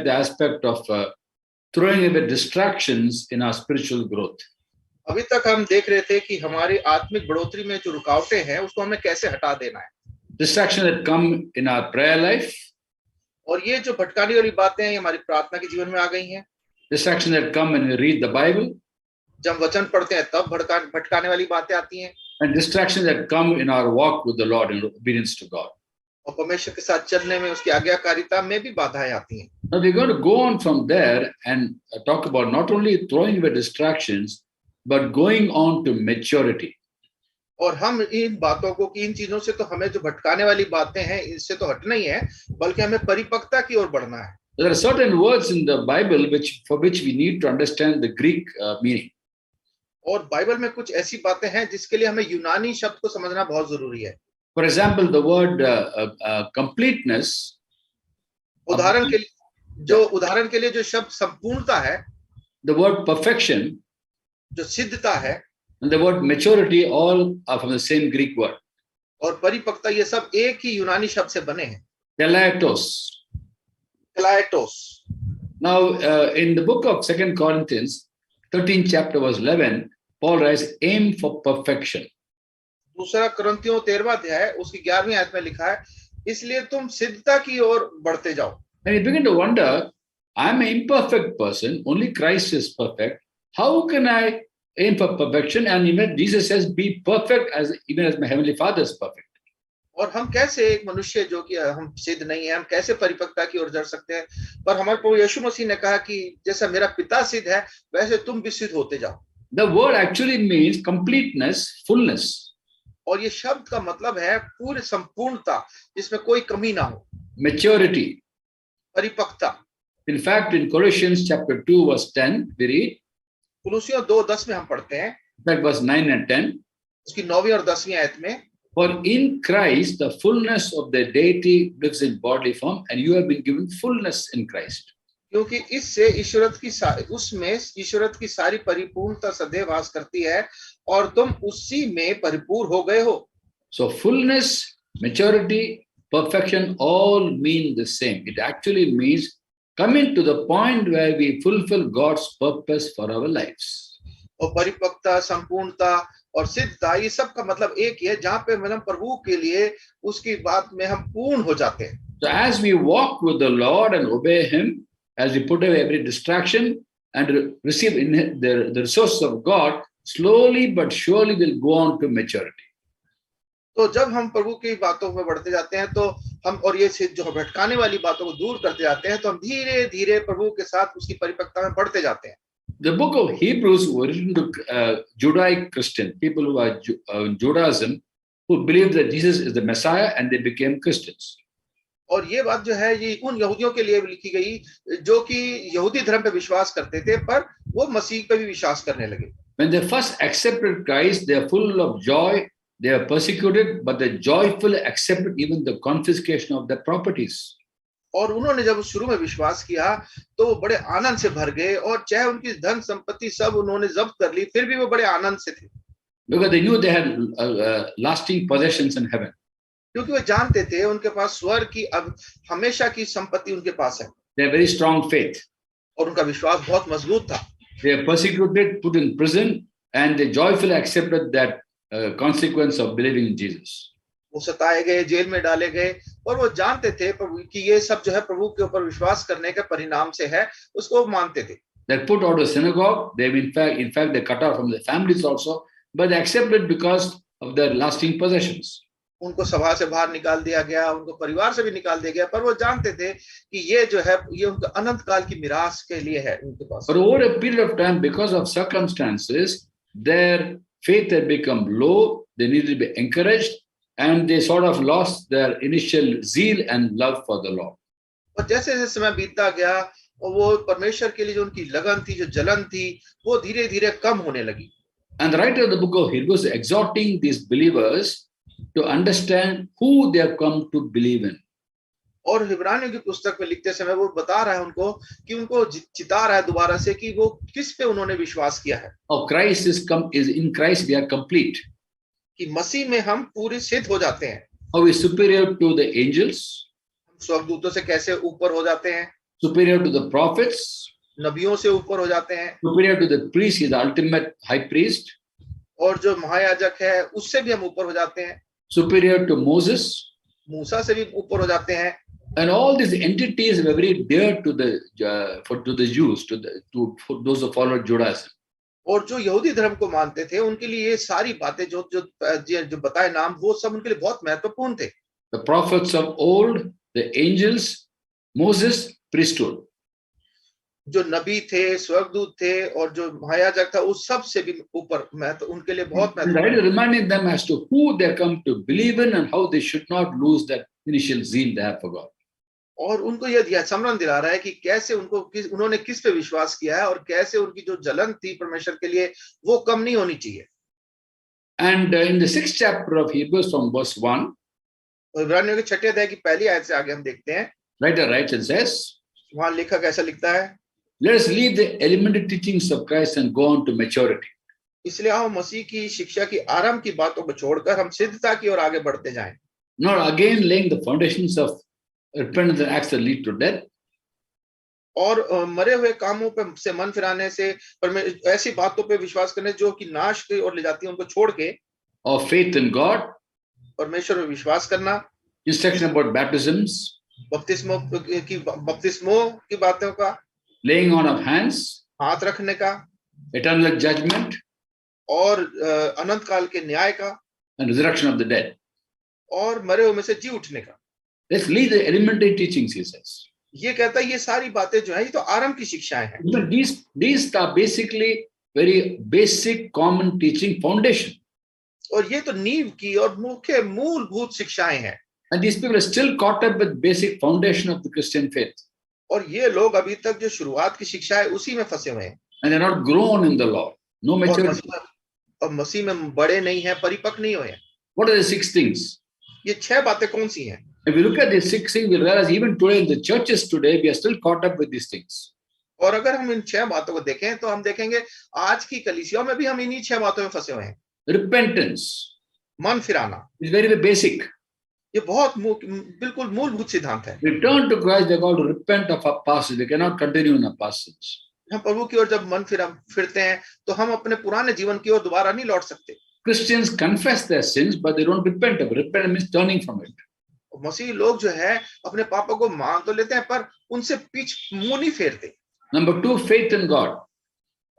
the aspect of throwing away distractions in our spiritual growth. अभी तक हम देख रहे थे कि हमारी आत्मिक बढ़ोतरी में जो रुकावटें हैं उसको हमें कैसे हटा देना है. Distractions that come in our prayer life. और ये जो भटकाने वाली बातें हैं हमारी प्रार्थना के जीवन में आ गई हैं. Distractions that come when we read the Bible. जब वचन पढ़ते हैं तब भटकाने वाली बातें आती हैं. And distractions that come in our walk with the Lord in obedience to God. और परमेश्वर के साथ चलने में उसकी आज्ञाकारिता में भी बाधाएं आती हैं. Now we're going to go on from there and talk about not only throwing away distractions, but going on to maturity. और हम इन बातों को इन चीजों से तो हमें जो भटकाने वाली बातें हैं इससे तो हटना ही है, बल्कि हमें परिपक्वता की ओर बढ़ना है. There are certain words in the Bible for which we need to understand the Greek meaning. और बाइबल में कुछ ऐसी बातें हैं जिसके लिए हमें यूनानी शब्द को समझना बहुत जरूरी है. For example, the word completeness. उदाहरण के लिए जो शब्द संपूर्णता है, the word perfection, जो सिद्धता है, and the word maturity, all are from the same Greek word. और परिपक्वता ये सब एक ही यूनानी शब्द से बने हैं. Telaitos. Now, in the book of 2 Corinthians, 13th chapter verse 11, Paul writes, aim for perfection. दूसरा कुरिन्थियों 13वां अध्याय उसकी 11वीं आयत में लिखा है, इसलिए तुम सिद्धता की ओर बढ़ते जाओ. And you begin to wonder, I'm an imperfect person, only Christ is perfect. How can I aim for perfection? And even Jesus says, be perfect even as my heavenly Father is perfect. और हम कैसे एक मनुष्य जो कि हम सिद्ध नहीं है, हम कैसे परिपक्वता की ओर जा सकते हैं? पर हमारे प्रभु यीशु मसीह ने कहा कि जैसा मेरा पिता सिद्ध है वैसे तुम भी सिद्ध होते जाओ. The word actually means completeness, fullness. और ये शब्द का मतलब है पूरी संपूर्णता जिसमें कोई कमी ना हो. Maturity. परिपक्वता. In fact, in Colossians chapter 2 verse 10 we read. कुलुसियों 2:10 में हम पढ़ते हैं. That verse 9 and 10. उसकी 9वीं और 10वीं आयत में. For in Christ the fullness of the deity lives in bodily form, and you have been given fullness in Christ. क्योंकि इससे ईश्वरत की सारी परिपूर्णता सदैव वास करती है और तुम उसी में परिपूर्ण हो गए हो. So fullness, maturity, perfection all mean the same. It actually means coming to the point where we fulfill God's purpose for our lives. और परिपक्वता, संपूर्णता और सिद्धता ये सब का मतलब एक ही है, जहाँ पे मतलब प्रभु के लिए उसकी बात में हम पूर्ण हो जाते हैं. So as we walk with the Lord and obey Him, as we put away every distraction and receive in the resources of God, slowly but surely we'll go on to maturity. तो जब हम प्रभु की बातों में बढ़ते जाते हैं तो हम और ये जो भटकाने वाली बातों को दूर करते जाते हैं तो हम धीरे धीरे प्रभु के साथ उसकी परिपक्वता में बढ़ते जाते हैं. The book of Hebrews was written to Judaic Christian people who are Judaism, who believed that Jesus is the Messiah, and they became Christians. और ये बात जो है ये उन यहूदियों के लिए लिखी गई जो कि यहूदी धर्म पे विश्वास करते थे पर वो मसीह पे भी विश्वास करने लगे. When they first accepted Christ, they are full of joy. They are persecuted, but they joyfully accepted even the confiscation of their properties. और उन्होंने जब शुरू में विश्वास किया तो वो बड़े आनंद से भर गए और चाहे उनकी धन संपत्ति सब उन्होंने जब्त कर ली फिर भी वो बड़े आनंद से थे. Because they knew they had lasting possessions in heaven. क्योंकि वो जानते थे उनके पास स्वर्ग की अब हमेशा की संपत्ति उनके पास है. They have very strong faith. और उनका विश्वास बहुत मजबूत था. They are persecuted, put in prison, and they joyfully accepted that consequence of believing in Jesus. वो सताए गए, जेल में डाले गए और वो जानते थे कि ये सब जो है प्रभु के ऊपर विश्वास करने के परिणाम से है, उसको मानते थे. They're put out of synagogue. They've in fact they cut out from their families also, but they accepted because of their lasting possessions. उनको सभा से बाहर निकाल दिया गया, उनको परिवार से भी निकाल दिया गया, पर वो जानते थे कि ये जो है ये उनका अनंत काल की मिरास के लिए है उनके पास. But over a period of time, because of circumstances, their faith had become low. They needed to be encouraged, and they sort of lost their initial zeal and love for the Lord. और जैसे जैसे समय बीतता गया और वो परमेश्वर के लिए जो उनकी लगन थी, जो जलन थी, वो धीरे धीरे कम होने लगी. And the writer of the book of Hebrews is exhorting these believers to understand who they have come to believe in. और इब्रानियों की पुस्तक में लिखते समय वो बता रहा है उनको कि उनको चिता रहा है दोबारा से कि वो किस पे उन्होंने विश्वास किया है. Oh, Christ is in Christ we are complete. कि मसीह में हम पूरे सिद्ध हो जाते हैं. How is superior to the angels? स्वर्गदूतों से कैसे ऊपर हो जाते हैं. superior to the prophets, नबियों से ऊपर हो जाते हैं, superior to the priest, he is the ultimate high priest, और जो महायाजक है उससे भी हम ऊपर हो जाते हैं, superior to Moses, मूसा से भी ऊपर हो जाते हैं. and all these entities were very dear to the Jews, for those who followed Judaism. और जो यहूदी धर्म को मानते थे उनके लिए ये सारी बातें जो बताए नाम, वो सब उनके लिए बहुत महत्वपूर्ण थे. The prophets of old, the angels, Moses, priesthood. जो नबी थे, स्वर्गदूत थे, और जो महायाजक था, उस सब से भी ऊपर महत्व उनके लिए बहुत महत्वपूर्ण. Reminding them as to who they come to believe in and how they should not lose that initial zeal they have for God. और उनको यह स्मरण दिला रहा है कि कैसे उन्होंने किस पे विश्वास किया है, और कैसे उनकी जो जलन थी परमेश्वर के लिए वो कम नहीं होनी चाहिए. And in the 6th chapter of Hebrews from verse 1, इब्रानियों के 6 अध्याय की पहली आयत से आगे हम देखते हैं, writer writes and says, वहां लेखक ऐसा लिखता है, let us leave the elementary teachings of Christ and go on to maturity. इसलिए हम मसीह की शिक्षा की आरंभ की बातों को छोड़कर हम सिद्धता की ओर आगे बढ़ते जाएं. Not again laying the foundations of repentance and acts that lead to death. और मरे हुए कामों पे से मन फिराने से, ऐसी बातों पे विश्वास करने जो कि नाश की ओर ले जाती है, उनको छोड़ के, Of faith in God, परमेश्वर में विश्वास करना, instruction about baptisms, बपतिस्मों की बातों का, laying on of hands, हाथ रखने का, eternal judgment, और अनंत काल के न्याय का, and resurrection of the dead. और मरे हुए में से जी उठने का. Let's leave the elementary teachings, he says. ये कहता है ये सारी बातें जो है ये तो आरंभ की शिक्षाएं हैं. These are basically very basic common teaching foundation. और ये तो नींव की और मुख्य मूलभूत शिक्षाएं हैं. And these people are still caught up with basic foundation of the Christian faith. और ये लोग अभी तक जो शुरुआत की शिक्षा है उसी में फंसे हुए हैं. And they're not grown in the Lord. No maturity. और मसीह में बड़े नहीं हैं, परिपक्व नहीं हुए हैं. What are the 6 things? ये 6 बातें कौन सी हैं? If we look at these 6 things, we'll realize even today in the churches today, we are still caught up with these things. और अगर हम इन 6 बातों को देखें तो हम देखेंगे आज की कलीसियाओं में भी हम इन्हीं 6 बातों में फंसे हुए हैं. Repentance, मन फिराना, is very, very basic. ये बहुत बिल्कुल मूलभूत सिद्धांत है. Return to Christ, they're called to repent of our past. We cannot continue in our past sins. हम प्रभु की ओर जब मन फिरते हैं तो हम अपने पुराने जीवन की ओर दोबारा नहीं लौट सकते. Christians confess their sins, but they don't repent of it. Repent means turning from it. मसीह लोग जो है अपने पापों को मान तो लेते हैं पर उनसे मुंह नहीं फेरते. Number 2, faith in God.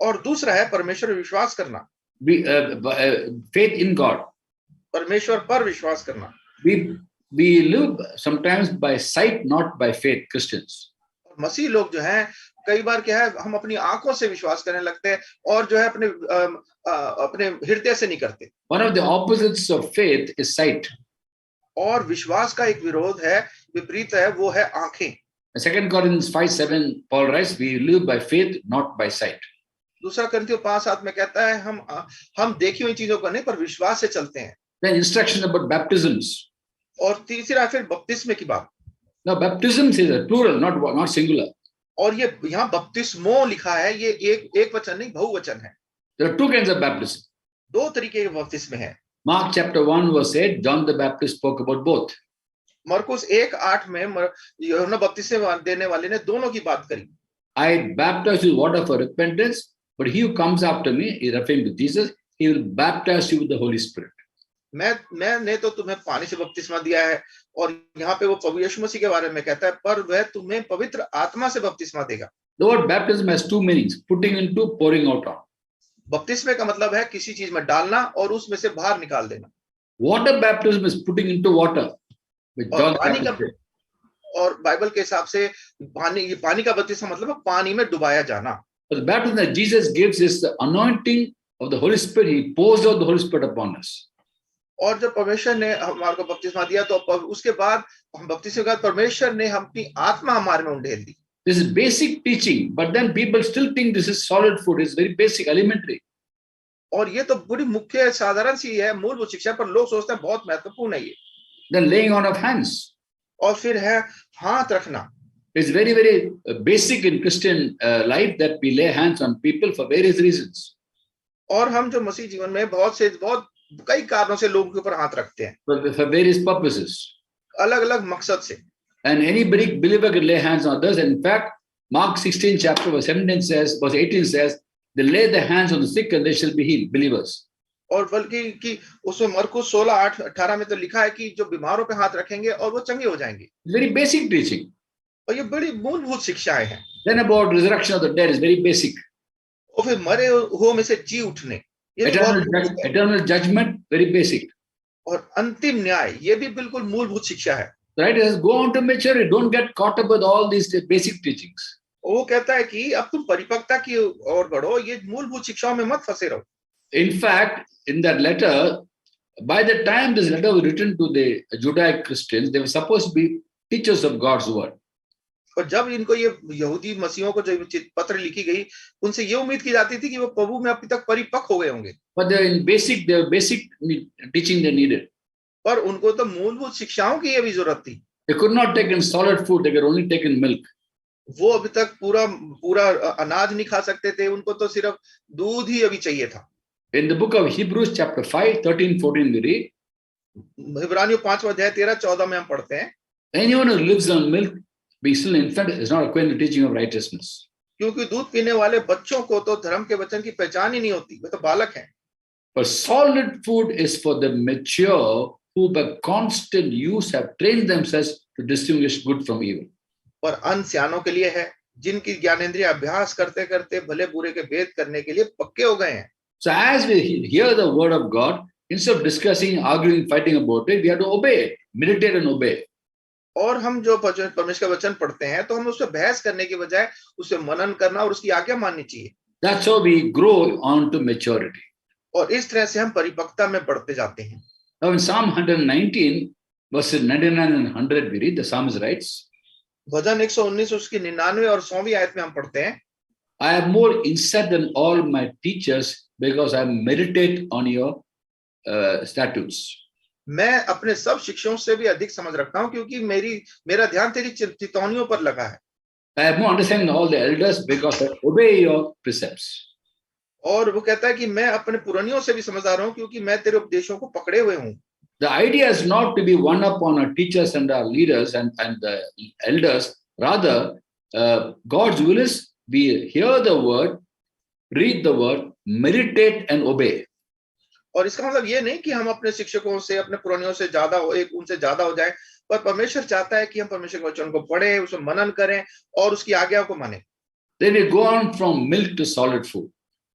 और दूसरा है परमेश्वर पर विश्वास करना. Faith in God. परमेश्वर पर विश्वास करना. We live sometimes by sight, not by faith, Christians. मसीह लोग जो हैं कई बार क्या है हम अपनी आंखों से विश्वास करने लगते हैं और जो है अपने हृदय से नहीं करते. One of the opposites of faith is sight. और विश्वास का एक विरोध है, विपरीत है, वो है आंखें. 2 Corinthians 5:7, Paul writes, we live by faith, not by sight. दूसरा करंथियों 5:7 में कहता है हम देखी हुई चीजों को नहीं पर विश्वास से चलते हैं. Then instruction about baptisms. और तीसरा फिर बपतिस्मे की बात. Now baptisms is a plural, not singular. और ये यहाँ बपतिस्मो लिखा है, ये एक वचन नहीं बहुवचन है. There are 2 kinds of baptism. 2 तरीके के बपतिस्मे हैं. Mark chapter 1 verse 8, John the Baptist spoke about both. मरकुस 1:8 में यूहन्ना बपतिस्मा देने वाले ने दोनों की बात करी. I baptize you with water for repentance, but he who comes after me, he referring to Jesus, he will baptize you with the Holy Spirit. मैंने तो तुम्हें पानी से बपतिस्मा दिया है, और यहाँ पे वो प्रभु यीशु मसीह के बारे में कहता है, पर वह तुम्हें पवित्र आत्मा से बपतिस्मा देगा. The word baptism has 2 meanings, putting into, pouring out on. बपतिस्मे का मतलब है किसी चीज में डालना और उसमें से बाहर निकाल देना. Water baptism is putting into water. और बाइबल के हिसाब से पानी का बपतिस्मा मतलब है पानी में डुबाया जाना. But the baptism that Jesus gives is the anointing of the Holy Spirit. He pours out the Holy Spirit upon us. और जब परमेश्वर ने हमारे को बपतिस्मा दिया तो उसके बाद हम बपतिस्मे के बाद परमेश्वर ने अपनी आत्मा हमारे में उंडेल दी. This is basic teaching, but then people still think this is solid food. It's very basic, elementary. और ये तो बड़ी मुख्य साधारण सी है, मूलभूत शिक्षा, पर लोग सोचते हैं बहुत महत्वपूर्ण है ये. Then laying on of hands. और फिर है हाथ रखना. It's very, very basic in Christian life that we lay hands on people for various reasons. और हम जो मसीह जीवन में बहुत कई कारणों से लोगों के ऊपर हाथ रखते हैं. For various purposes. अलग-अलग मकसद से. And any believer can lay hands on others. In fact, Mark 16 chapter verse 17 says, verse 18 says, they lay their hands on the sick and they shall be healed, believers. और बल्कि कि उसमें मरकुस 16:8-18 में तो लिखा है कि जो बीमारों पे हाथ रखेंगे और वो चंगे हो जाएंगे. Very basic teaching. और ये बड़ी मूलभूत शिक्षाएं हैं. Then about resurrection of the dead is very basic. और फिर मरे हुओं में से जी उठने, ये eternal judgment, very basic. और अंतिम न्याय, ये भी बिल्कुल मूलभूत शिक्षा है. Right? It says, go on to maturity. Don't get caught up with all these basic teachings. वो कहता है कि अब तुम परिपक्वता की ओर बढ़ो, ये मूलभूत शिक्षाओं में मत फंसे रहो. In fact, in that letter, by the time this letter was written to the Judaic Christians, they were supposed to be teachers of God's word. और जब इनको ये यहूदी मसीहों को जो पत्र लिखी गई, उनसे ये उम्मीद की जाती थी कि वो प्रभु में अभी तक परिपक्व हो गए होंगे. But their basic teaching they needed. पर उनको तो मूलभूत शिक्षाओं की ये भी जरूरत थी. They could not take in solid food; they could only take in milk. वो अभी तक पूरा अनाज नहीं खा सकते थे, उनको तो सिर्फ दूध ही अभी चाहिए था. In the book of Hebrews chapter 5, 13, 14 we read. इब्रानियों 5वां अध्याय 13-14 में हम पढ़ते हैं. Anyone who lives on milk, being still an infant, is not acquainted with the teaching of righteousness. क्योंकि दूध पीने वाले बच्चों को तो धर्म के वचन की पहचान ही नहीं होती, वे तो बालक हैं. But solid food is for the mature who by constant use have trained themselves to distinguish good from evil. पर अन्न सियानों के लिए है, जिनकी ज्ञानेंद्रिय अभ्यास करते करते भले बुरे के भेद करने के लिए पक्के हो गए हैं. So as we hear the word of God, instead of discussing, arguing, fighting about it, we have to obey it, meditate and obey. और हम जो परमेश्वर का वचन पढ़ते हैं तो हम उस पर बहस करने के बजाय उस पर मनन करना और उसकी आज्ञा माननी चाहिए. That's how we grow on to maturity. और इस तरह से हम परिपक्वता में बढ़ते जाते हैं. Now in Psalm 119, verses 99 and 100, we read, the psalmist writes, भजन 119 उसकी 99 और 100वीं आयत में हम पढ़ते हैं, I have more insight than all my teachers because I meditate on your statutes. मैं अपने सब शिक्षकों से भी अधिक समझ रखता हूं क्योंकि मेरा ध्यान तेरी चितौनियों पर लगा है. I have more understanding than all the elders because I obey your precepts. और वो कहता है कि मैं अपने पुरानियों से भी समझदार हूं क्योंकि मैं तेरे उपदेशों को पकड़े हुए हूं. The idea is not to be one up on our teachers and our leaders and the elders. Rather, God's will is we hear the word, read the word, meditate and obey. और इसका मतलब ये नहीं कि हम अपने शिक्षकों से, अपने पुरानियों से उनसे ज्यादा हो जाएं, पर परमेश्वर चाहता है कि हम परमेश्वर के वचन को पढ़ें, उसमें मनन करें और उसकी आज्ञा को मानें. Then we go on from milk to solid food.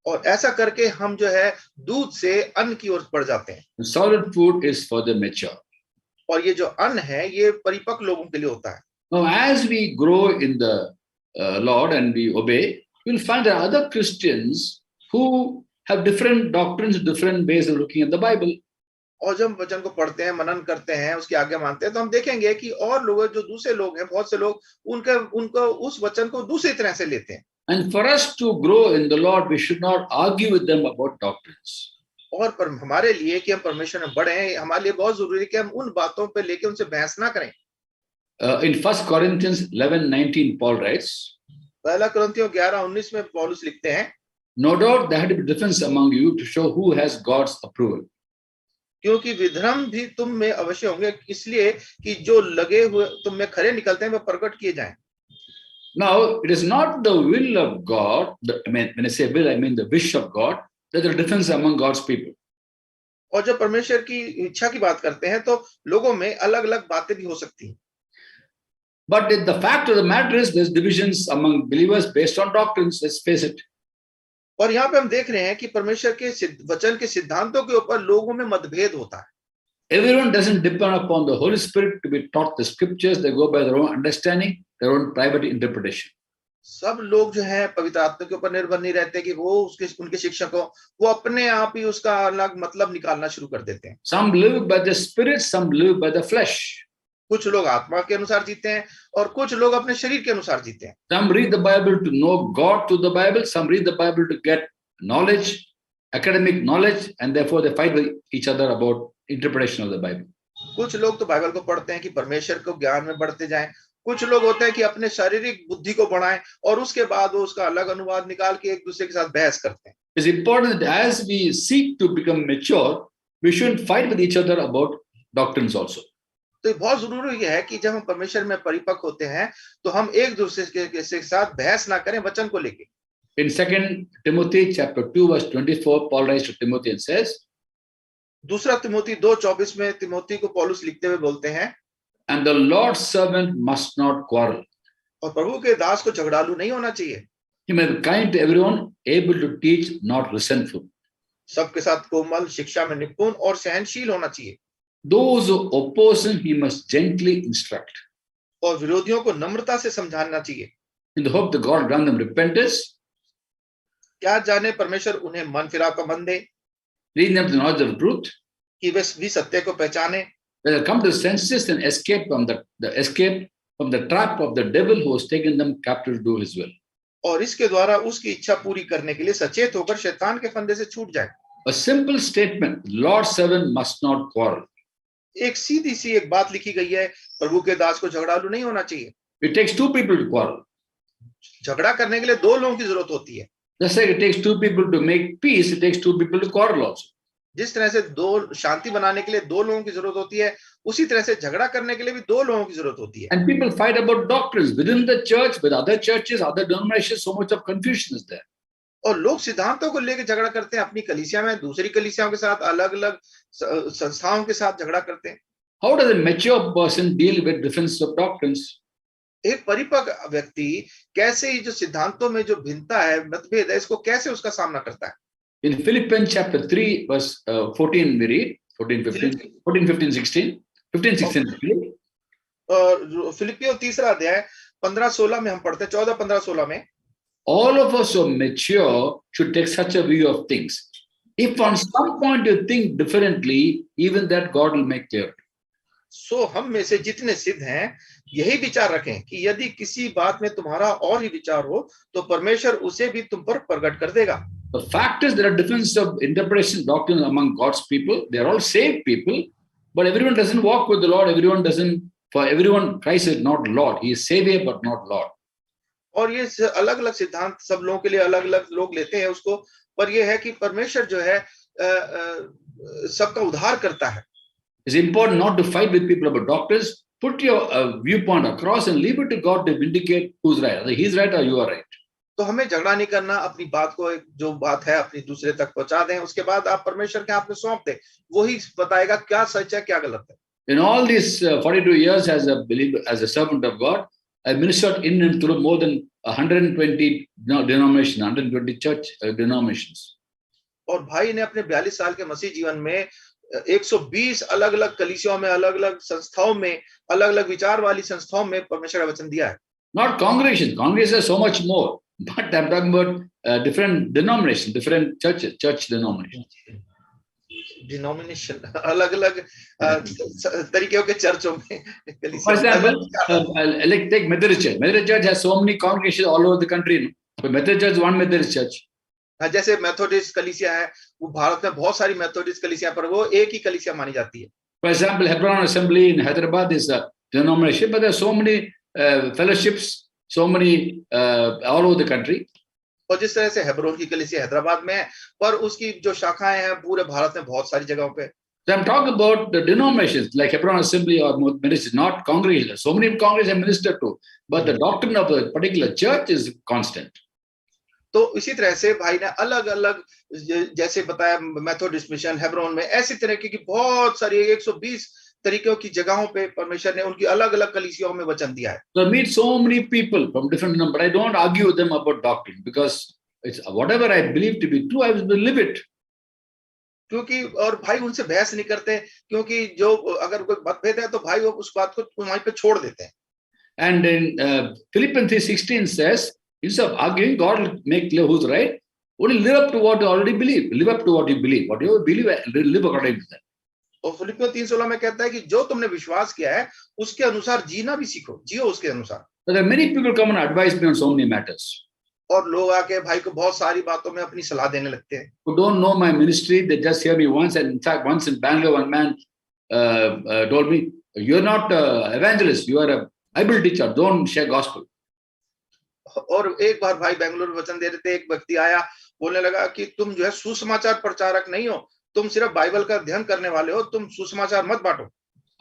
और ऐसा करके हम जो है दूध से अन्न की ओर बढ़ जाते हैं. Solid food is for the mature. और ये जो अन्न है ये परिपक्व लोगों के लिए होता है. Now, as we grow in the Lord and we obey, you'll find that other Christians who have different doctrines, different ways of looking at the Bible. और जब वचन को पढ़ते हैं, मनन करते हैं, उसकी आज्ञा मानते हैं, तो हम देखेंगे कि और लोग जो दूसरे लोग हैं, बहुत से लोग उनको उस वचन को दूसरी तरह से लेते हैं. And for us to grow in the Lord, we should not argue with them about doctrines. और पर हमारे लिए कि हम परमेश्वर में बढ़ें, हमारे लिए बहुत जरूरी है कि हम उन बातों पे लेके उनसे बहस ना करें. In 1 Corinthians 11:19, Paul writes, पहला कुरिन्थियों 11:19 में पौलुस लिखते हैं, no doubt there had to be difference among you to show who has God's approval. क्योंकि विधर्म भी तुम में अवश्य होंगे, इसलिए कि जो लगे हुए तुम में खरे निकलते हैं वे प्रकट किए जाएं. Now, it is not the will of God, when I say will, I mean the wish of God, that there is a difference among God's people. और जब परमेश्वर की इच्छा की बात करते हैं तो लोगों में अलग-अलग बातें भी हो सकती हैं. But the fact of the matter is there's divisions among believers based on doctrines, let's face it. और यहाँ पे हम देख रहे हैं कि परमेश्वर के वचन के सिद्धांतों के ऊपर लोगों में मतभेद होता है. Everyone doesn't depend upon the Holy Spirit to be taught the scriptures. They go by their own understanding, their own private interpretation. सब लोग जो है पवित्र आत्मा के ऊपर निर्भर नहीं रहते कि वो उनके शिक्षक हो, वो अपने आप ही उसका अलग मतलब निकालना शुरू कर देते हैं. Some live by the Spirit, some live by the flesh. कुछ लोग आत्मा के अनुसार जीते हैं और कुछ लोग अपने शरीर के अनुसार जीते हैं. Some read the Bible to know God through the Bible. Some read the Bible to get knowledge, academic knowledge, and therefore they fight with each other about interpretation of the Bible. कुछ लोग तो Bible को पढ़ते हैं कि परमेश्वर को ज्ञान में बढ़ते जाएं. कुछ लोग होते हैं कि अपने शारीरिक बुद्धि को बढ़ाएं और उसके बाद वो उसका अलग अनुवाद निकाल के एक दूसरे के साथ बहस करते हैं. It's important that as we seek to become mature, we shouldn't fight with each other about doctrines also. तो ये बहुत जरूरी है कि जब हम परमेश्वर में परिपक्व होते हैं तो हम एक दूसरे के साथ बहस ना करें वचन को लेके। In 2 Timothy chapter 2 verse 24, Paul writes to Timothy and says, दूसरा तिमोथी 2:24 में तिमोथी को पौलुस लिखते हुए बोलते हैं, and the Lord's servant must not quarrel. और प्रभु के दास को झगड़ालू नहीं होना चाहिए, He may be kind to everyone, able to teach, not resentful. सबके साथ कोमल, शिक्षा में निपुण और सहनशील होना चाहिए। Those who oppose him, he must gently instruct, और विरोधियों को नम्रता से समझाना चाहिए, in the hope that God grant them repentance, क्या जाने परमेश्वर उन्हें मन फिराव का मन दे, leading them to the knowledge of truth, कि वे भी सत्य को पहचाने, that they'll come to senses and escape from the trap of the devil who has taken them captive to do his will. और इसके द्वारा उसकी इच्छा पूरी करने के लिए सचेत होकर शैतान के फंदे से छूट जाए। A simple statement, Lord's servant must not quarrel. एक सीधी सी एक बात लिखी गई है, प्रभु के दास को झगड़ालू नहीं होना चाहिए। It takes two people to quarrel. झगड़ा करने के लिए दो लोगों की जरूरत होती है। Just like it takes two people to make peace, it takes two people to quarrel also. जिस तरह से दो शांति बनाने के लिए दो लोगों की जरूरत होती है, उसी तरह से झगड़ा करने के लिए भी दो लोगों की जरूरत होती है। And people fight about doctrines within the church, with other churches, other denominations, so much of confusion is there. और लोग सिद्धांतों को लेकर झगड़ा करते हैं, अपनी कलीसिया में दूसरी कलीसियाओं के साथ, अलग अलग संस्थाओं के साथ झगड़ा करते हैं। How does a mature person deal with difference of doctrines? एक परिपक्व व्यक्ति कैसे जो सिद्धांतों में जो भिन्नता है, मतभेद है, इसको कैसे उसका सामना करता है? In Philippians chapter 3 verse 14 we read 14 15 16 15 16 और फिलिपियों 3 अध्याय 15-16 में हम पढ़ते हैं, 14-15-16 में, all of us who are mature should take such a view of things. If on some point you think differently, even that God will make clear. सो हम में से जितने सिद्ध हैं यही विचार रखें कि यदि किसी बात में तुम्हारा और ही विचार हो तो परमेश्वर उसे भी तुम पर प्रकट कर देगा। The fact is there are differences of interpretation doctrine among God's people. They are all saved people, but everyone doesn't walk with the Lord. For everyone, Christ is not Lord. He is Savior, but not Lord. और ये अलग अलग सिद्धांत सब लोगों के लिए अलग अलग लोग लेते हैं उसको, पर ये है कि परमेश्वर जो है सबका उद्धार करता है। It's important not to fight with people about doctrines. Put your viewpoint across and leave it to God to vindicate who's right. Either he's right or you are right. तो हमें झगड़ा नहीं करना, अपनी बात को जो बात है अपनी दूसरे तक पहुंचा दें, उसके बाद आप परमेश्वर के हाथ में सौंप दें, वही बताएगा क्या सच है क्या गलत है। In all these 42 years as a believer, as a servant of God, I ministered in and through more than 120 denominations, 120 church denominations. और भाई ने अपने 42 साल के मसीह जीवन में 120 अलग अलग कलीसियाओं में, अलग अलग संस्थाओं में, अलग अलग विचार वाली संस्थाओं में परमेश्वर का वचन दिया है। Not congregations. Congregations are so much more. But I'm talking about different denominations, different church denominations. Denomination, अलग अलग तरीकों के चर्चों में। For example, like take Methodist Church. Methodist Church has so many congregations all over the country. But Methodist Church is one Methodist church. जैसे Methodist कलीसिया है, वो भारत में बहुत सारी मेथोडिस्ट कलीसिया, पर वो एक ही कलीसिया मानी जाती है। For example, Hebron Assembly in Hyderabad is a denomination, but there are so many fellowships, so many all over the country. और जिस तरह से हेब्रोन की कलीसिया हैदराबाद में है, पर उसकी जो शाखाएं हैं पूरे भारत में बहुत सारी जगहों पे। So I'm talking about the denominations like Hebron Assembly or Methodist, not congregations. So many congregations are ministered to, but the doctrine of a particular church is constant. तो इसी तरह से भाई ने अलग अलग जैसे बताया मेथोडिस्ट मिशन, हेब्रोन में, ऐसी तरीके की बहुत सारी 120 तरीकों की जगहों पे परमेश्वर ने उनकी अलग अलग कलीसियाओं में वचन दिया है। So I meet so many people from different denominations, but I don't argue with them about doctrine because it's whatever I believe to be true, I will live it. क्योंकि और भाई उनसे बहस नहीं करते, क्योंकि जो अगर कोई मतभेद है तो भाई वो उस बात को वहीं पे छोड़ देते हैं। And in Philippians 3:16 says, instead of arguing, God will make clear who's right. Only live up to what you already believe. Live up to what you believe. Whatever you believe, live according to that. और फिलिपियों 3:16 में कहता है कि जो तुमने विश्वास किया है उसके अनुसार जीना भी सीखो, जियो उसके अनुसार। But there are many people come and advise me on so many matters. और लोग आके भाई को बहुत सारी बातों में अपनी सलाह देने लगते हैं। Who don't know my ministry, they just hear me once. And in fact, once in Bangalore, one man told me, "You're not an evangelist. You are a Bible teacher. Don't share gospel." और एक बार भाई बेंगलुरु वचन दे रहे थे, एक व्यक्ति आया बोलने लगा कि तुम जो है सुसमाचार प्रचारक नहीं हो, तुम सिर्फ बाइबल का अध्ययन करने वाले हो, तुम सुसमाचार मत बांटो।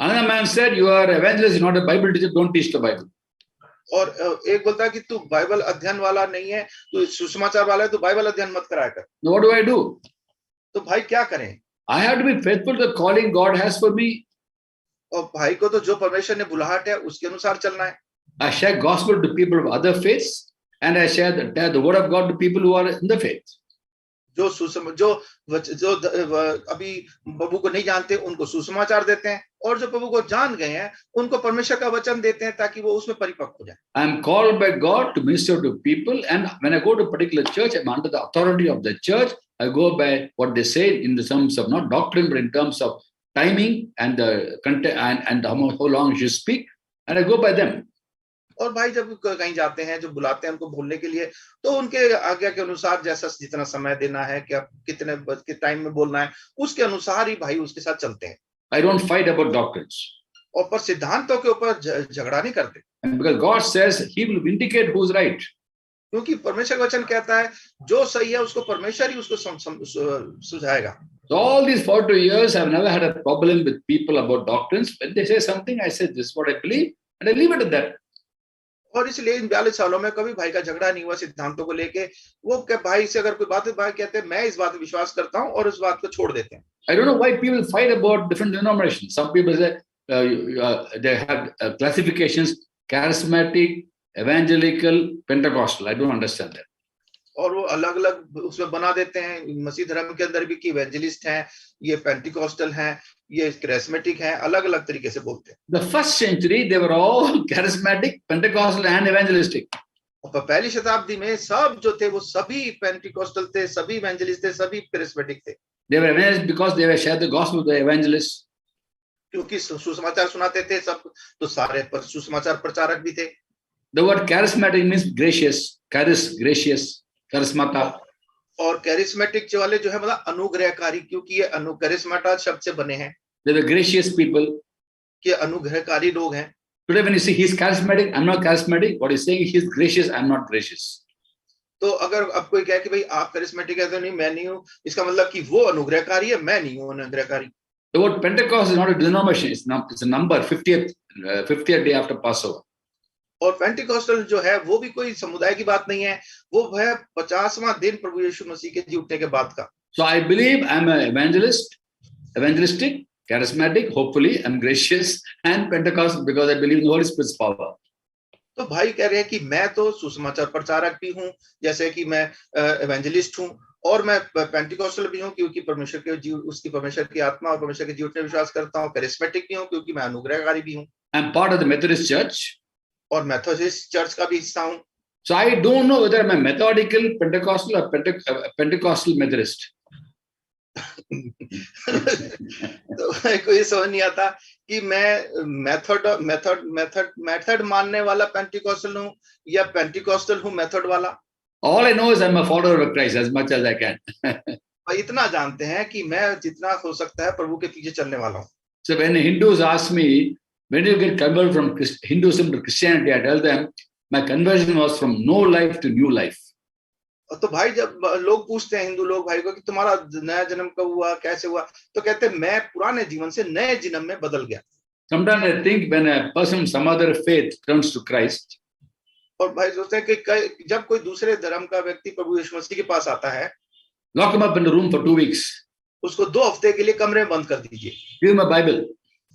Another man said, you are evangelist, not a Bible teacher, don't teach the Bible. और एक बोलता है कि तू बाइबल अध्ययन वाला नहीं है, तू सुसमाचार वाला है, तू बाइबल अध्ययन मत कराया कर। Now what do I do? तो भाई क्या करें? I have to be faithful to the calling God has for me. और भाई को तो जो परमेश्वर ने बुलाहट है उसके अनुसार चलना है। I share gospel to people of other faiths, and I share the word of God to people who are in the faith. जो अभी प्रभु को नहीं जानते उनको सुसमाचार देते हैं, और जो प्रभु को जान गए हैं उनको परमेश्वर का वचन देते हैं ताकि वो उसमें परिपक्व हो जाए। I am called by God to minister to people, and when I go to a particular church, I am under the authority of the church. I go by what they say in the terms of not doctrine, but in terms of timing and the content and how long you speak, and I go by them. और भाई जब कहीं जाते हैं, जो बुलाते हैं उनको बोलने के लिए, तो उनके आज्ञा के अनुसार जैसा जितना समय देना है, क्या कितने टाइम में बोलना है, उसके अनुसार ही भाई उसके साथ चलते हैं। I don't fight about doctrines. और पर सिद्धांतों के ऊपर झगड़ा नहीं करते। And because God says He will vindicate who's right. क्योंकि परमेश्वर का वचन कहता है जो सही है उसको परमेश्वर ही उसको सुझाएगा। So all these 42 years, I've never had a problem with people about doctrines. When they say something, I say this is what I believe, and I leave it at that. और इसलिए इन 42 सालों में कभी भाई का झगड़ा नहीं हुआ सिद्धांतों को लेके। वो क्या भाई से अगर कोई बात है, भाई कहते हैं मैं इस बात पे विश्वास करता हूँ, और इस बात को छोड़ देते हैं। I don't know why people fight about different denominations. Some people say they have classifications: charismatic, evangelical, Pentecostal. I don't understand that. और वो अलग अलग उसमें बना देते हैं मसीह धर्म के अंदर भी कि इवेंजलिस्ट हैं, ये पेंटिकॉस्टल हैं, ये कैरिस्मेटिक हैं, अलग अलग तरीके से बोलते हैं। The first century, they were all charismatic, Pentecostal, and evangelistic. और पहली शताब्दी में सब जो थे वो सभी पेंटिकॉस्टल थे, सभी इवेंजलिस्ट थे, सभी कैरिस्मेटिक थे। They were evangelists because they were shared the gospel with the evangelists. क्योंकि सुसमाचार सुनाते थे सब, तो सारे सुसमाचार प्रचारक भी थे। The word charismatic means gracious, gracious, charismata. और कैरिस्मेटिक जो वाले जो है मतलब अनुग्रहकारी, क्योंकि ये कैरिस्माटा शब्द से बने हैं। They were gracious people. कि अनुग्रहकारी लोग हैं। Today when you see he's charismatic, I'm not charismatic, what he's saying he's gracious, I'm not gracious. तो अगर अब कोई कहे कि भाई आप कैरिस्मेटिक है तो नहीं, मैं नहीं हूँ, इसका मतलब कि वो अनुग्रहकारी है, मैं नहीं हूँ अनुग्रहकारी। The word Pentecost is not a denomination, it's a number, 50th day after Passover. और पेंटिकॉस्टल जो है वो भी कोई समुदाय की बात नहीं है, वो है 50वां दिन प्रभु यीशु मसीह के जी उठने के बाद का। So I believe I'm an evangelistic, charismatic, hopefully I'm gracious and Pentecostal because I believe in the Holy Spirit's power. तो भाई कह रहे हैं कि मैं तो सुसमाचार प्रचारक भी हूँ, जैसे कि मैं इवेंजलिस्ट हूँ, और मैं पेंटिकॉस्टल भी हूँ क्योंकि परमेश्वर के जीव, उसकी परमेश्वर की आत्मा और परमेश्वर के जीवन में विश्वास करता हूँ। कैरिस्मेटिक भी हूँ क्योंकि मैं अनुग्रहकारी भी हूँ। I'm part of the Methodist Church. और मेथोडिस्ट चर्च का भी हिस्सा हूँ। So I don't know whether I'm a methodical Pentecostal or Pentecostal Methodist. तो को ये समझ नहीं आता कि मैं मेथड मानने वाला पेंटिकॉस्टल हूँ या पेंटिकॉस्टल हूँ मेथड वाला। All I know is I'm a follower of Christ as much as I can. इतना जानते हैं कि मैं जितना हो सकता है प्रभु के पीछे चलने वाला हूँ। So when Hindus ask me, when you get converted from Hinduism to Christianity, I tell them my conversion was from no life to new life. तो भाई जब लोग पूछते हैं हिंदू लोग भाई को कि तुम्हारा नया जन्म कब हुआ, कैसे हुआ, तो कहते हैं मैं पुराने जीवन से नए जन्म में बदल गया। Sometimes I think when a person from some other faith turns to Christ, और भाई सोचते हैं कि जब कोई दूसरे धर्म का व्यक्ति प्रभु यीशु मसीह के पास आता है, lock him up in the room for 2 weeks. उसको 2 हफ्ते के लिए कमरे में बंद कर दीजिए। Give him a Bible.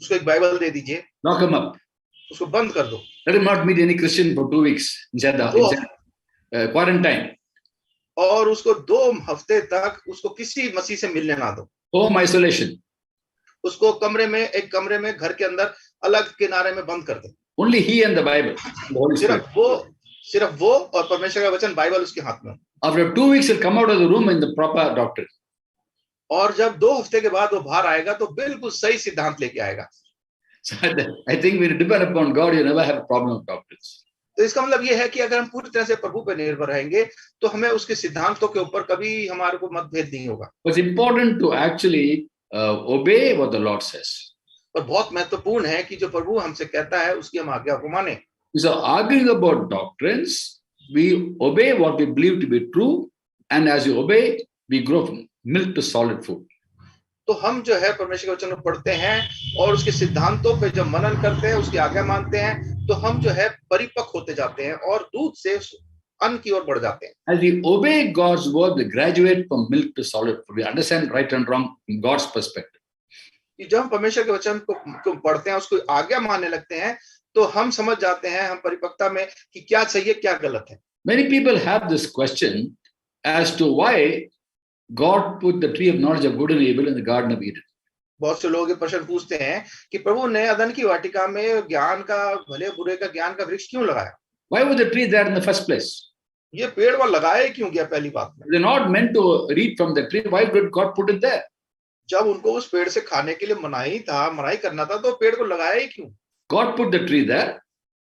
उसको एक बाइबल दे दीजिए। Lock him up. उसको बंद कर दो। Let him not meet any Christian for 2 weeks inside quarantine. और उसको 2 हफ्ते तक उसको किसी मसीह से मिलने ना दो। Home isolation. उसको एक कमरे में घर के अंदर अलग किनारे में बंद कर दो। Only he and the Bible. The Holy Spirit. सिर्फ वो और परमेश्वर का वचन बाइबल उसके हाथ में। After 2 weeks, he'll come out of the room in the proper doctrine. और जब 2 हफ्ते के बाद वो बाहर आएगा तो बिल्कुल सही सिद्धांत लेके आएगा। So I think when you depend upon God, you never have a problem with doctrines. तो इसका मतलब ये है कि अगर हम पूरी तरह से प्रभु पर निर्भर रहेंगे तो हमें उसके सिद्धांतों के ऊपर कभी हमारे को मतभेद नहीं होगा। It's important to actually obey what the Lord says. और बहुत महत्वपूर्ण है कि जो प्रभु हमसे कहता है उसकी हम आज्ञा को माने। So arguing about doctrines, we obey what we believe to be true, and as you obey, we grow from milk to solid food. तो हम जो है परमेश्वर के वचन को पढ़ते हैं और उसके सिद्धांतों पे जब मनन करते हैं, उसकी आज्ञा मानते हैं, तो हम जो है परिपक्व होते जाते हैं और दूध से अन्न की ओर बढ़ जाते हैं। As we obey God's word, we graduate from milk to solid food. We understand right and wrong from God's perspective. कि जब हम परमेश्वर के वचन को पढ़ते हैं, उसको आज्ञा मानने लगते हैं, तो हम समझ जाते हैं, हम परिपक्वता में कि क्या सही है क्या गलत है। Many people have this question as to why God put the tree of knowledge of good and evil in the Garden of Eden. बहुत से लोग ये प्रश्न पूछते हैं कि प्रभु ने अदन की वाटिका में ज्ञान का, भले बुरे का ज्ञान का वृक्ष क्यों लगाया? Why was the tree there in the first place? ये पेड़ वहां लगाया क्यों गया? पहली बात में They're not meant to eat from the tree. Why did God put it there? जब उनको उस पेड़ से खाने के लिए मनाही करना था, तो पेड़ को लगाया ही क्यों? God put the tree there,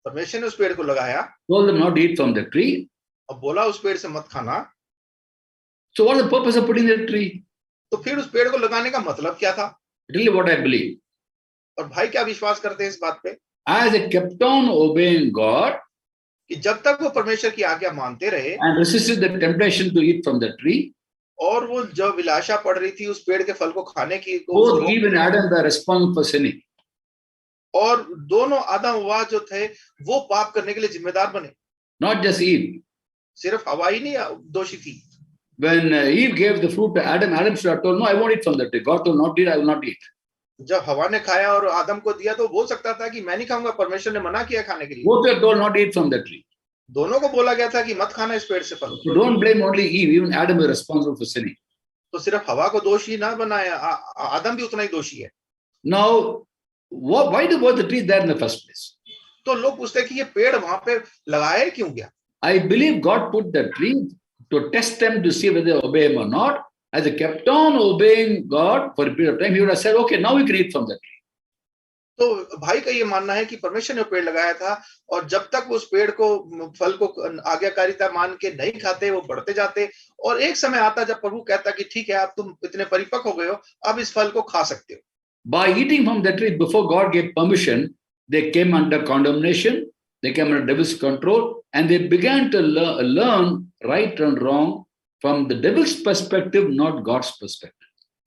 परमेश्वर ने उस पेड़ को लगाया, told them not to eat from the tree. अब बोला उस पेड़ से मत खाना। So what is the purpose of putting the tree? तो फिर उस पेड़ को लगाने का मतलब क्या था? Really what I believe. और भाई क्या विश्वास करते हैं इस बात पे? As they kept on obeying God कि जब तक वो परमेश्वर की आज्ञा मानते रहे and resisted the temptation to eat from the tree, और वो जो विलासा पड़ रही थी उस पेड़ के फल को खाने की, both Eve and Adam were responsible for sinning. और दोनों आदम व हव्वा जो थे वो पाप करने के लिए जिम्मेदार बने। Not just Eve. सिर्फ हव्वा ही नहीं दोषी थी। When Eve gave the fruit to Adam, Adam should have told, no, I won't eat from that tree. God told, not eat, I will not eat. जब हवा ने खाया और आदम को दिया तो बोल सकता था कि मैं नहीं खाऊंगा, परमेश्वर ने मना किया खाने के लिए। Both were told not to eat from that tree. दोनों को बोला गया था कि मत खाना इस पेड़ से फल। So don't blame only Eve. Even Adam was responsible for sinning. तो सिर्फ हवा को दोषी ना बनाया, आदम भी उतना ही दोषी है। Now, why was the tree there in the first place? तो लोग पूछते हैं कि ये पेड़ वहां पे लगाया क्यों गया? I believe God put the tree to test them to see whether they obey him or not. As they kept on obeying God for a period of time, he would have said, okay, now we can eat from that tree. तो भाई का ये मानना है कि परमेश्वर ने पेड़ लगाया था और जब तक उस पेड़ को, फल को आज्ञाकारिता मान के नहीं खाते, वो बढ़ते जाते और एक समय आता जब प्रभु कहता कि ठीक है, अब तुम इतने परिपक्व हो गए हो, अब इस फल को खा सकते हो। By eating from the tree before God gave permission, they came under condemnation, they came under devil's control, and they began to learn right and wrong from the devil's perspective, not God's perspective.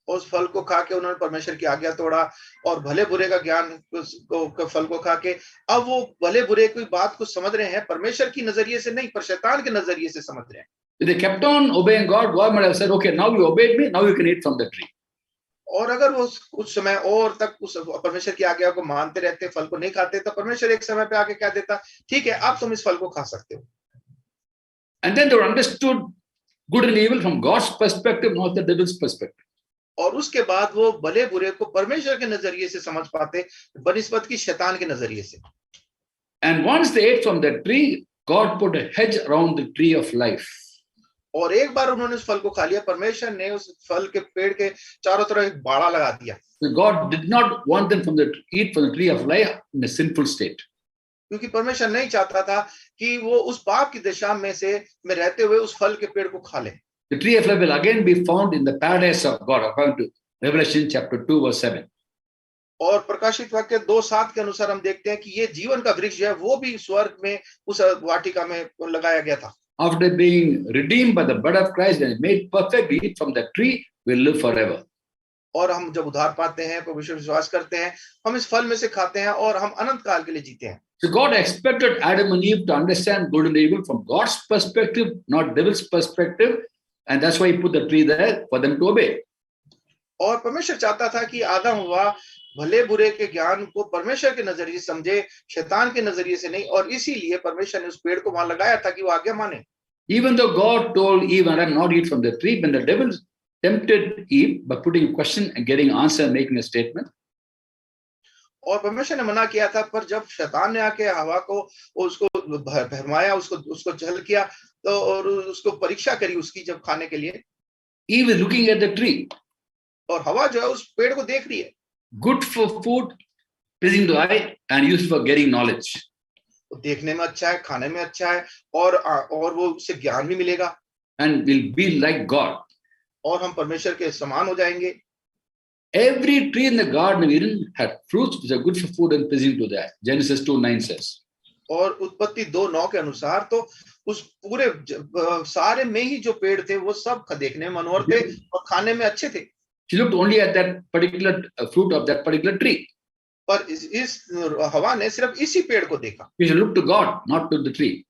उस फल को खा के उन्होंने परमेश्वर की आज्ञा तोड़ा और भले बुरे का ज्ञान को फल को खा के अब वो भले बुरे की बात को समझ रहे हैं, परमेश्वर की नजरिए से नहीं, पर शैतान के नजरिए से समझ रहे हैं। If they kept on obeying God, God might have said, okay, now you obeyed me, now you can eat from the tree. और अगर वो कुछ समय और तक उस परमेश्वर की आज्ञा को मानते रहते, फल को नहीं खाते, तो परमेश्वर एक समय पे आके कह देता, ठीक है, अब तुम इस फल को खा सकते हो। And then they were understood good and evil from God's perspective, not the devil's perspective. और उसके बाद वो भले बुरे को परमेश्वर के नजरिए से समझ पाते, बनिस्बत की शैतान के नजरिए से। And once they ate from that tree, God put a hedge around the tree of life. और एक बार उन्होंने उस फल को खा लिया, परमेश्वर ने उस फल के पेड़ के चारों तरफ एक बाड़ा लगा दिया। God did not want them to eat from the tree of life in a sinful state. क्योंकि परमेश्वर नहीं चाहता था कि वो उस पाप की दिशा में रहते हुए उस फल के पेड़ को खा ले। The tree of life will again be found in the paradise of God, according to Revelation chapter 2, verse 7. और प्रकाशित वाक्य 2:7 के अनुसार हम देखते हैं कि ये जीवन का वृक्ष है, वो भी स्वर्ग में उस वाटिका में लगाया गया था। After being redeemed by the blood of Christ and made perfect, we eat from the tree, will live forever. और हम जब उद्धार पाते हैं, परमेश्वर विश्वास करते हैं, हम इस फल में से खाते हैं और हम अनंत काल के लिए जीते हैं। So God expected Adam and Eve to understand good and evil from God's perspective, not devil's perspective, and that's why he put the tree there for them to obey. और परमेश्वर चाहता था कि आदम हव्वा भले बुरे के ज्ञान को परमेश्वर के नजरिए से समझे, शैतान के नजरिए से नहीं, और इसीलिए परमेश्वर ने उस पेड़ को वहां लगाया था कि वो आज्ञा माने। Even though God told Eve and Adam not to eat from the tree, when the devil tempted Eve by putting a question and getting answer and making a statement, और परमेश्वर ने मना किया था, पर जब शैतान ने आके हवा को उसको भरमाया, उसको जहल किया, तो और उसको परीक्षा करी उसकी जब खाने के लिए, Eve is looking at the tree. और हवा जो है उस पेड़ को देख रही है। Good for food, pleasing to eye, and used for getting knowledge. देखने में अच्छा है, खाने में अच्छा है, और वो उससे ज्ञान भी मिलेगा। And will be like God. और हम परमेश्वर के समान हो जाएंगे। Every tree in the Garden of Eden had fruits which are good for food and pleasing to the eye. Genesis 2:9 says. और उत्पत्ति 2:9 के अनुसार तो उस पूरे सारे में ही जो पेड़ थे वो सब देखने में मनोहर थे और खाने में अच्छे थे। She looked only at that particular fruit of that particular tree. पर इस हवा ने सिर्फ इसी पेड़ को देखा। She should look to God, not to the tree.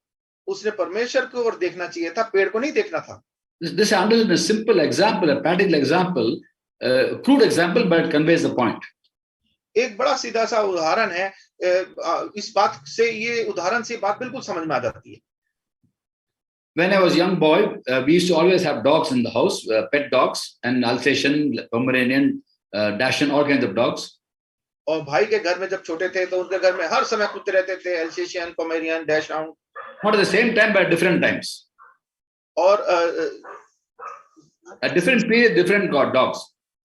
उसने परमेश्वर की ओर देखना चाहिए था, पेड़ को नहीं देखना था। This is a simple example, a practical example, crude example, but it conveys the point. एक बड़ा सीधा सा उदाहरण है, इस बात से, ये उदाहरण से बात बिल्कुल समझ में आ जाती है। When I was a young boy, we used to always have dogs in the house, pet dogs, and Alsatian, Pomeranian, Dachshund, all kinds of dogs. और भाई के घर में जब छोटे थे तो उनके घर में हर समय कुत्ते रहते थे, Alsatian, Pomeranian, dachshund. Not at the same time, but at different times. और At different period, different dogs.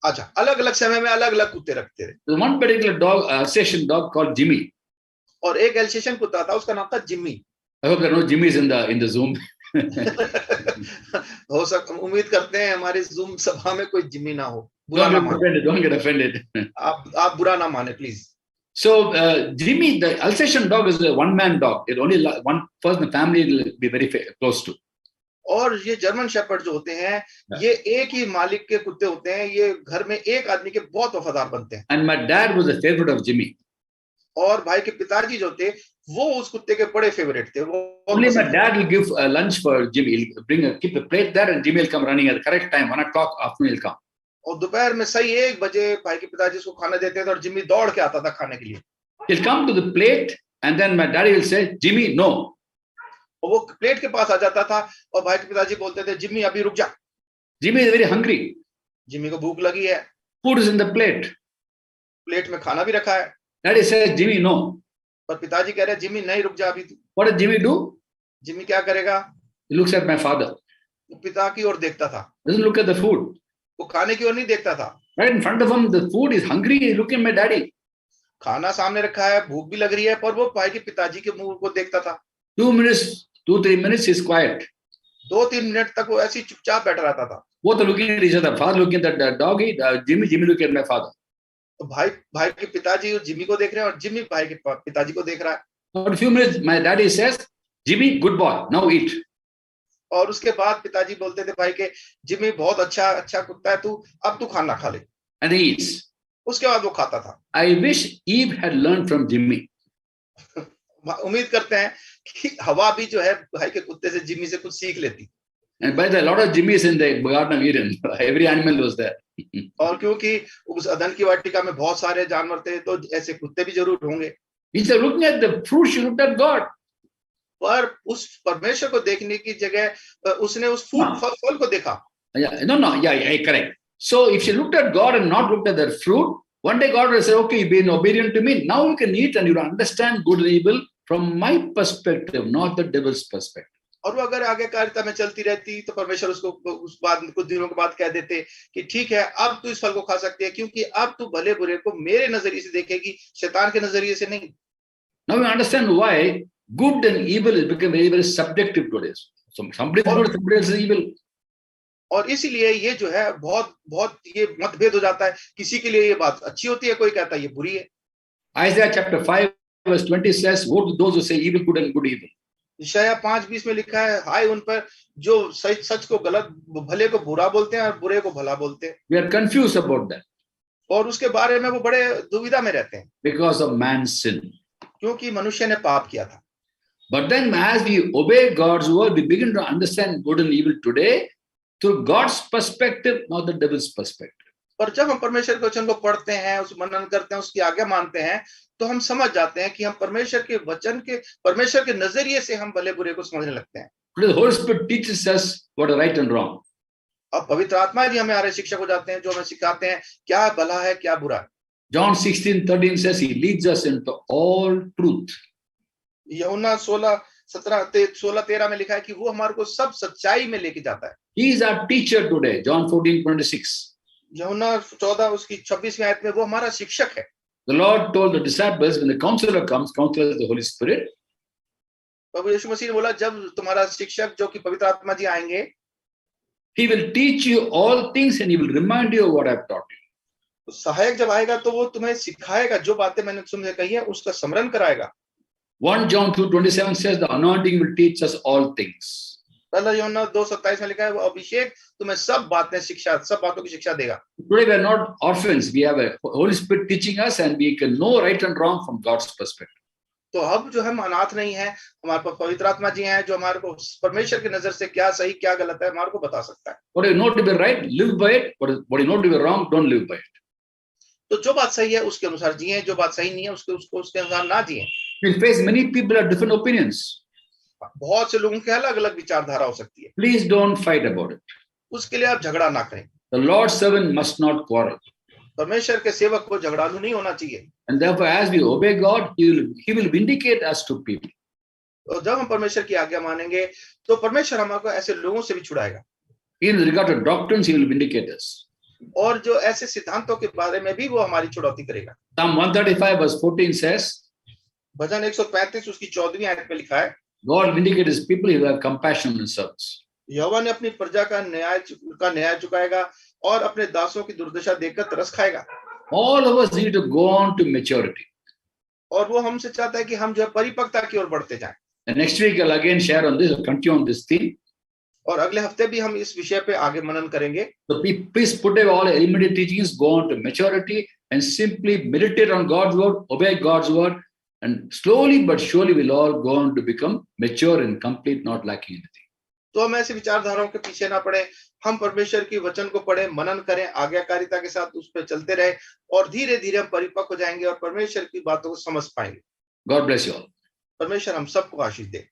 अच्छा, अलग अलग समय में अलग अलग कुत्ते रखते थे। There's one particular dog, Alsatian dog called Jimmy. और एक एल्सेशियन कुत्ता था, उसका नाम था Jimmy. I hope there are no Jimmys in the Zoom. उम्मीद करते हैं हमारे जूम सभा में कोई जिम्मी ना हो। Don't get offended. आप बुरा ना माने please. So Jimmy, the Alsatian dog, is a one-man dog. It only one person in the family will be very close to. और ये जर्मन शेपर्ड जो होते हैं, ये एक ही मालिक के कुत्ते होते हैं, ये घर में एक आदमी के बहुत वफादार बनते हैं। And my dad was a favorite of Jimmy. और भाई के पिताजी जो थे, वो उस कुत्ते के बड़े फेवरेट थे। Only my dad will give lunch for Jimmy. He'll keep the plate there, and Jimmy will come running at the correct time. 1 o'clock afternoon he'll come. और दोपहर में सही 1 बजे भाई के पिताजी उसको खाना देते थे और जिम्मी दौड़ के आता था खाने के लिए। He'll come to the plate, and then my daddy will say, "Jimmy, no." और वो प्लेट के पास आ जाता था और भाई के पिताजी बोलते थे, जिम्मी अभी रुक जा। Jimmy is very hungry. Jimmy को भूख लगी है। Food is in the plate. Plate में खाना भी रखा है। Daddy says, "Jimmy, no." पर पिताजी कह रहे हैं, जिम्मी नहीं, रुक जा अभी। What does Jimmy do? Jimmy क्या करेगा? He looks at my father. वो पिता की ओर देखता था। Doesn't look at the food. वो खाने की ओर नहीं देखता था। Right in front of him, the food is hungry. He's looking at my daddy. खाना सामने रखा है, भूख भी लग रही है, पर वो भाई के पिताजी के मुंह को देखता था। 2-3 minutes, he's quiet. 2-3 मिनट तक वो ऐसे चुपचाप बैठा रहता था। Both are looking at each other. Father looking at the doggy, Jimmy looking at my father. तो भाई के पिताजी जिम्मी को देख रहे हैं और जिम्मी भाई के पिताजी को देख रहा है। For a few minutes, my daddy says, "Jimmy, good boy. Now eat." और उसके बाद पिताजी बोलते थे भाई के, जिम्मी बहुत अच्छा कुत्ता है तू, अब तू खाना खा ले। And he eats. उसके बाद वो खाता था। I wish Eve had learned from Jimmy. उम्मीद करते हैं कि हवा भी जो है भाई के कुत्ते से, जिम्मी से कुछ सीख लेती। And by the way, a lot of Jimmys in the Garden of Eden. Every animal was there. और क्योंकि उस अदन की वाटिका में बहुत सारे जानवर थे, तो ऐसे कुत्ते भी जरूर होंगे। Instead of looking at the fruit, she looked at God. पर उस परमेश्वर को देखने की जगह उसने उस फल को देखा। Yeah, correct. So if she looked at God and not looked at that fruit, one day God will say, "Okay, you've been obedient to me. Now you can eat and you'll understand good and evil from my perspective, not the devil's perspective." और वो अगर आज्ञाकारिता में चलती रहती तो परमेश्वर उसको उस बाद कुछ दिनों के बाद कह देते कि ठीक है, अब तू इस फल को खा सकती है, क्योंकि अब तू भले बुरे को मेरे नजरिए से देखेगी, शैतान के नजरिए से नहीं। Now we understand why good and evil is become very, very subjective today. So somebody is good, somebody else is evil. और इसीलिए ये जो है बहुत ये मतभेद हो जाता है। किसी के लिए ये बात अच्छी होती है, कोई कहता है ये बुरी है। Isaiah chapter 5 verse 20 says, "Woe to those who say evil good and good evil." यशायाह 5:20 में लिखा है, हाय उन पर जो सच को गलत, भले को बुरा बोलते हैं और बुरे को भला बोलते हैं। We are confused about that. और उसके बारे में वो बड़े दुविधा में रहते हैं। Because of man's sin. क्योंकि मनुष्य ने पाप किया था। But then as we obey God's word, we begin to understand good and evil today through God's perspective, not the devil's perspective. पर जब हम परमेश्वर के वचन को पढ़ते हैं, उस मनन करते हैं, उसकी आज्ञा मानते हैं, तो हम समझ जाते हैं कि हम परमेश्वर के वचन के, परमेश्वर के नजरिए से हम भले बुरे को समझने लगते हैं। The Holy Spirit teaches us what is right and wrong. अब पवित्र आत्मा जी हमारे शिक्षक हो जाते हैं, जो हमें सिखाते हैं क्या भला है क्या बुरा है। John 16:13 says he leads us into all truth. यूहन्ना 16:13 में लिखा है कि वो हमारे को सब सच्चाई में लेके जाता है। He is our teacher today. John 14:26. यूहन्ना 14 उसकी 26वीं आयत में वो हमारा शिक्षक है। The Lord told the disciples, when the counselor comes, counselor is the Holy Spirit. प्रभु यीशु मसीह ने बोला, जब तुम्हारा शिक्षक जो कि पवित्र आत्मा जी आएंगे, he will teach you all things and he will remind you of what I have taught you. तो सहायक जब आएगा तो वो तुम्हें सिखाएगा, जो बातें मैंने तुमसे कही है उसका स्मरण कराएगा। 1 John 2:27 says the anointing will teach us all things. पहला यूहन्ना 2:27 में लिखा है, वो अभिषेक तुम्हें सब बातों की शिक्षा देगा। Today we are not orphans. We have a Holy Spirit teaching us, and we can know right and wrong from God's perspective. तो अब जो हम अनाथ नहीं है, हमारे पास पवित्र आत्मा जी हैं जो हमारे को परमेश्वर की नजर से क्या सही क्या गलत है हमारे को बता सकता है। What you know to be right, live by it. What you know to be wrong, don't live by it. तो जो बात सही है उसके अनुसार जिए, जो बात सही नहीं है उसके अनुसार ना जिए। We face many people have different opinions. बहुत से लोगों के अलग अलग विचारधारा हो सकती है, Please don't fight about it. उसके लिए आप झगड़ा ना करें। The Lord's servant must not quarrel. परमेश्वर के सेवक को झगड़ालू नहीं होना चाहिए। And therefore, as we obey God, He will vindicate us to people. और जब हम परमेश्वर की आज्ञा मानेंगे तो परमेश्वर हमको ऐसे लोगों से भी छुड़ाएगा। In regard to doctrines, He will vindicate us. और जो ऐसे सिद्धांतों के बारे में भी वो हमारी छुड़ौती करेगा। Psalm 135 verse 14 says, भजन 135 उसकी 14वीं आयत में लिखा है, God vindicates His people, He will have compassion on His servants. यहोवा ने अपनी प्रजा का न्याय चुकाएगा और अपने दासों की दुर्दशा देखकर तरस खाएगा। All of us need to go on to maturity. और वो हमसे चाहता है कि हम जो है परिपक्वता की ओर बढ़ते जाएं। And next week I'll again share on this, I'll continue on this theme. और अगले हफ्ते भी हम इस विषय पे आगे मनन करेंगे। So please put away all elementary teachings, go on to maturity, and simply meditate on God's word, obey God's word, and slowly but surely we'll all go on to become mature and complete, not lacking anything. तो हम ऐसे विचारधाराओं के पीछे ना पड़े, हम परमेश्वर की वचन को पढ़े, मनन करें, आज्ञाकारिता के साथ उस पर चलते रहे और धीरे धीरे हम परिपक्व हो जाएंगे और परमेश्वर की बातों को समझ पाएंगे। God bless you all. परमेश्वर हम सबको आशीष दे।